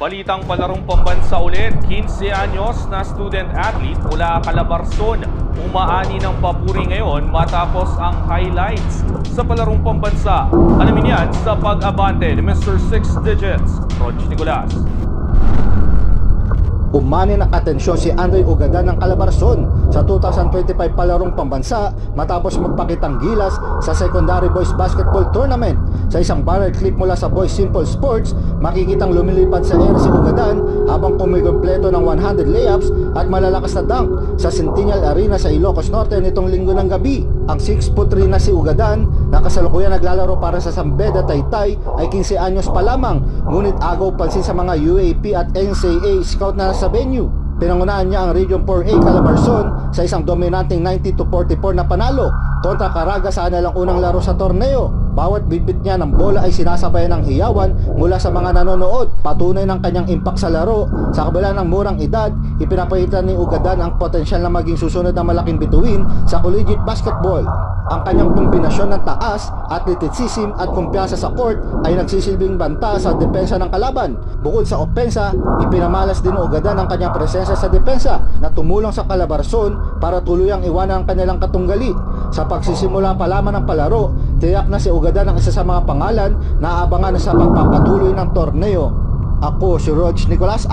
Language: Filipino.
Balitang palarong pambansa ulit, 15 anyos na student athlete mula Calabarzon. Umaani ng papuri ngayon matapos ang highlights sa palarong pambansa. Alamin yan sa pag-abante ni Mr. Six Digits, Rog Nicolas. Umani ng atensyon si Andre Ugada ng Calabarzon sa 2025 palarong pambansa matapos magpakitang gilas sa Secondary Boys Basketball Tournament. Sa isang viral clip mula sa Boys Simple Sports, makikitang lumilipad sa air si Ugadan habang kumikompleto ng 100 layups at malalakas na dunk sa Centennial Arena sa Ilocos Norte nitong linggo ng gabi. Ang 6'3" na si Ugadan na kasalukuyan naglalaro para sa San Beda Taytay ay 15 anyos pa lamang, ngunit agaw pansin sa mga UAP at NCAA scout na sa venue. Pinangunahan niya ang Region 4A Calabarzon sa isang dominanting 90-44 na panalo kontra Caraga sa kanilang unang laro sa torneo. Bawat bitbit niya ng bola ay sinasabayan ng hiyawan mula sa mga nanonood. Patunay ng kanyang impact sa laro. Sa kabila ng murang edad, ipinapakita ni Ugadan ang potensyal na maging susunod na malaking bituin sa collegiate basketball. Ang kanyang kombinasyon ng taas, athleticism at kumpiyansa sa court ay nagsisilbing banta sa depensa ng kalaban. Bukod sa opensa, ipinamalas din ni Ugadan ang kanyang presensya sa depensa na tumulong sa Calabarzon para tuluyang iwanan ang kanilang katunggali. Sa pagsisimula pa lamang ng palaro, tiyak na si Ugadan ang isa sa mga pangalan na aabangan sa pagpapatuloy ng torneo. Ako si Rog Nicolas.